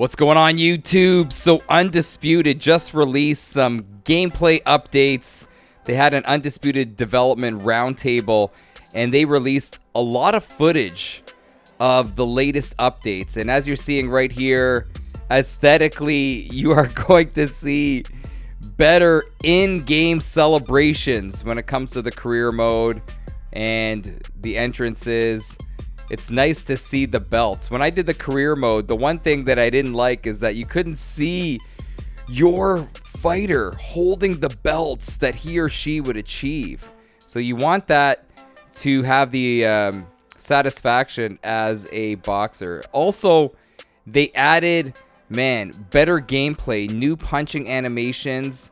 What's going on, YouTube? So Undisputed just released some gameplay updates. They had an Undisputed development roundtable, and they released a lot of footage of the latest updates. And as you're seeing right here, aesthetically, you are going to see better in-game celebrations when it comes to the career mode and the entrances. It's nice to see the belts. When I did the career mode, the one thing that I didn't like is that you couldn't see your fighter holding the belts that he or she would achieve. So you want that to have the satisfaction as a boxer. Also, they added, better gameplay. New punching animations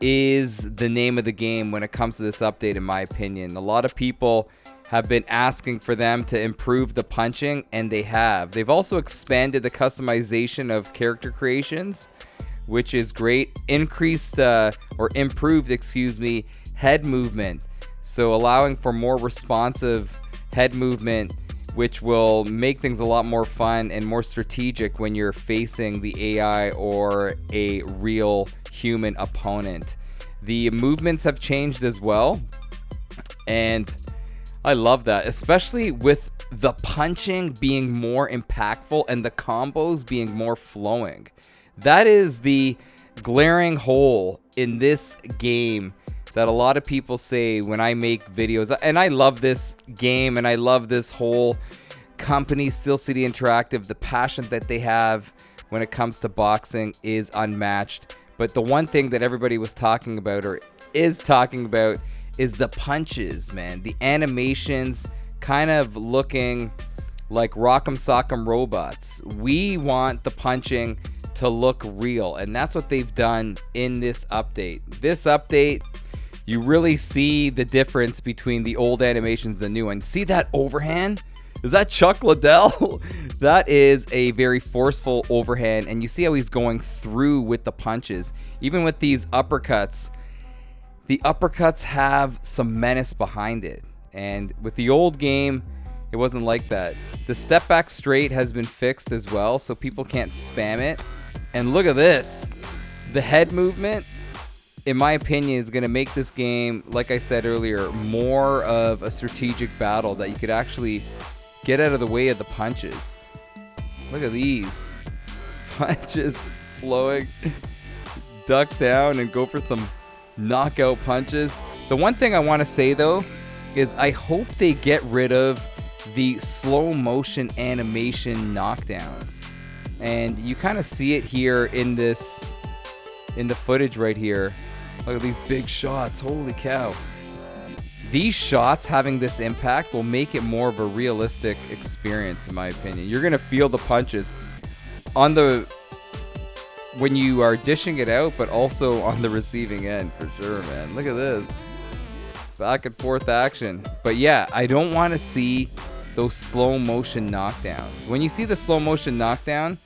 is the name of the game when it comes to this update, in my opinion. A lot of people have been asking for them to improve the punching, and they have. They've also expanded the customization of character creations, which is great. Increased or improved, head movement. So allowing for more responsive head movement, which will make things a lot more fun and more strategic when you're facing the AI or a real human opponent. The movements have changed as well, and I love that, especially with the punching being more impactful and the combos being more flowing. That is the glaring hole in this game that a lot of people say when I make videos. And I love this game, and I love this whole company, Steel City Interactive. The passion that they have when it comes to boxing is unmatched. But the one thing that everybody was talking about, or is talking about, is the punches, man. The animations kind of looking like Rock'em Sock'em robots. We want the punching to look real, and that's what they've done in this update. This update, you really see the difference between the old animations and the new ones. See that overhand? Is that Chuck Liddell? That is a very forceful overhand, and you see how he's going through with the punches. Even with these uppercuts, the uppercuts have some menace behind it. And with the old game, it wasn't like that. The step back straight has been fixed as well, so people can't spam it. And look at this. The head movement, in my opinion, is going to make this game, like I said earlier, more of a strategic battle that you could actually get out of the way of the punches. Look at these. Punches flowing. Duck down and go for some knockout punches. The one thing I want to say though is I hope they get rid of the slow motion animation knockdowns, and you kind of see it here in the footage right here. Look at these big shots. Holy cow. These shots having this impact will make it more of a realistic experience, in my opinion. You're gonna feel the punches on the when you are dishing it out, but also on the receiving end for sure, man. Look at this back and forth action. But yeah, I don't want to see those slow motion knockdowns. When you see the slow motion knockdown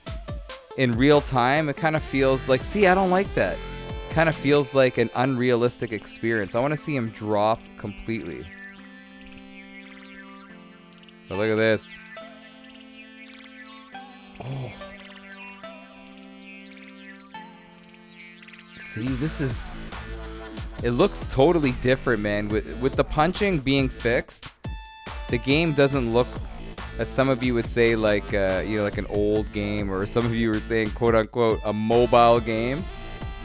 in real time, it kind of feels like, see, I don't like that. Kind of feels like an unrealistic experience. I want to see him drop completely. So look at this. Oh. See, it looks totally different, man. With the punching being fixed, the game doesn't look, as some of you would say, like like an old game, or some of you were saying, quote unquote, a mobile game.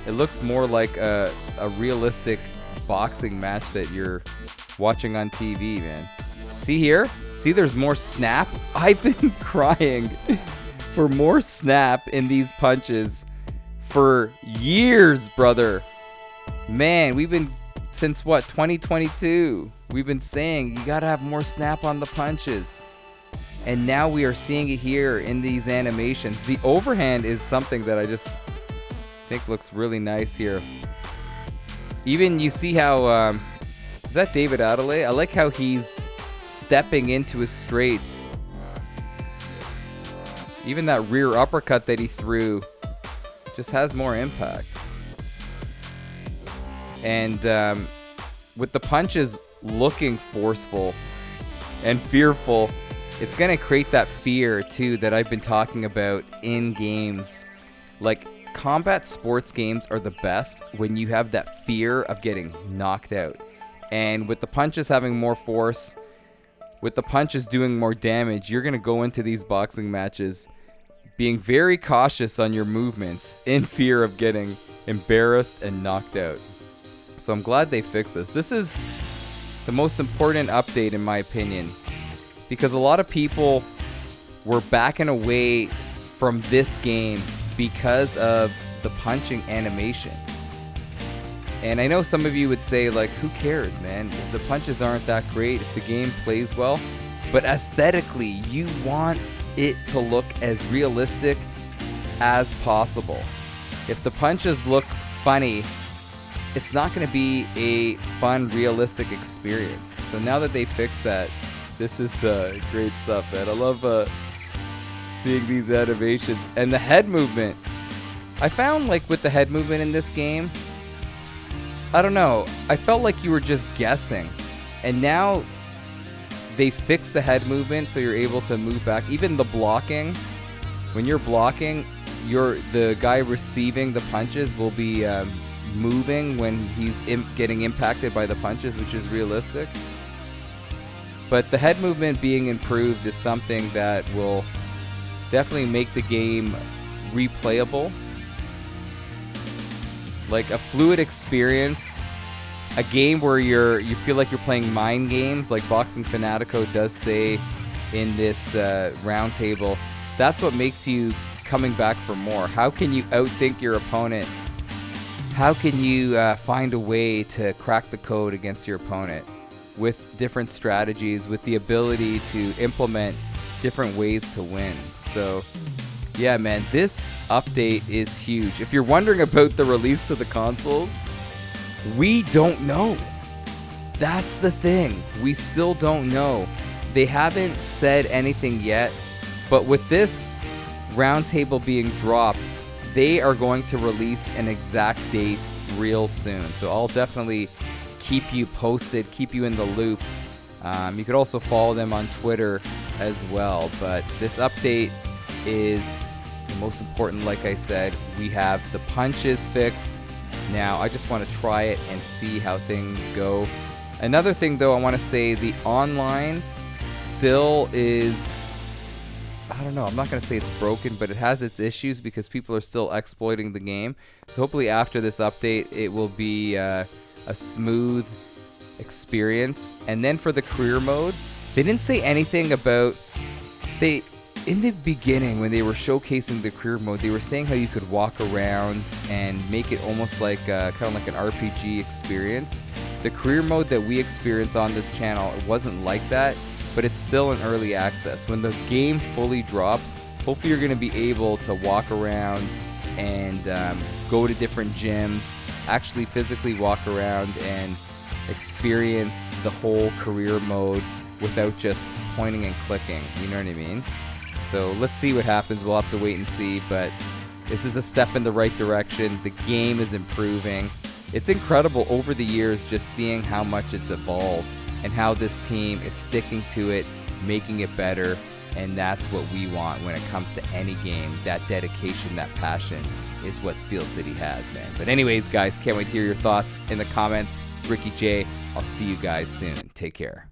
It looks more like a realistic boxing match that you're watching on TV, man. See here? See, there's more snap. I've been crying for more snap in these punches for years, brother. Man, we've been, since what, 2022, we've been saying you gotta have more snap on the punches, and now we are seeing it here in these animations. The overhand is something that I just think looks really nice here. Even you see how is that David Adelaide? I like how he's stepping into his straights. Even that rear uppercut that he threw just has more impact. And with the punches looking forceful and fearful, it's going to create that fear too that I've been talking about in games. Like, combat sports games are the best when you have that fear of getting knocked out. And with the punches having more force, with the punches doing more damage, you're going to go into these boxing matches being very cautious on your movements in fear of getting embarrassed and knocked out. So I'm glad they fixed this. This is the most important update in my opinion, because a lot of people were backing away from this game because of the punching animations. And I know some of you would say, like, who cares, man? If the punches aren't that great, if the game plays well. But aesthetically, you want it to look as realistic as possible. If the punches look funny, it's not going to be a fun, realistic experience. So now that they fixed that, this is great stuff, man. I love seeing these animations. And the head movement. I found, like, with the head movement in this game, I don't know. I felt like you were just guessing. And now they fixed the head movement so you're able to move back. Even the blocking. When you're blocking, the guy receiving the punches will be moving when he's getting impacted by the punches, which is realistic. But the head movement being improved is something that will definitely make the game replayable. Like a fluid experience, a game where you feel like you're playing mind games, like Boxing Fanatico does say in this roundtable. That's what makes you coming back for more. How can you outthink your opponent? How can you find a way to crack the code against your opponent with different strategies, with the ability to implement different ways to win? So, yeah, man, this update is huge. If you're wondering about the release to the consoles, we don't know. That's the thing. We still don't know. They haven't said anything yet, but with this roundtable being dropped, they are going to release an exact date real soon. So I'll definitely keep you posted, keep you in the loop. You could also follow them on Twitter as well. But this update is the most important. Like I said, we have the punches fixed. Now I just want to try it and see how things go. Another thing though, I want to say the online still is, I don't know, I'm not going to say it's broken, but it has its issues because people are still exploiting the game. So hopefully after this update, it will be a smooth experience. And then for the career mode, they didn't say anything about, in the beginning when they were showcasing the career mode, they were saying how you could walk around and make it almost like kind of like an RPG experience. The career mode that we experience on this channel, it wasn't like that. But it's still in early access. When the game fully drops, hopefully you're going to be able to walk around and go to different gyms, actually physically walk around and experience the whole career mode without just pointing and clicking. You know what I mean? So let's see what happens. We'll have to wait and see. But this is a step in the right direction. The game is improving. It's incredible over the years just seeing how much it's evolved and how this team is sticking to it, making it better, and that's what we want when it comes to any game. That dedication, that passion is what Steel City has, man. But anyways, guys, can't wait to hear your thoughts in the comments. It's Ricky J. I'll see you guys soon. Take care.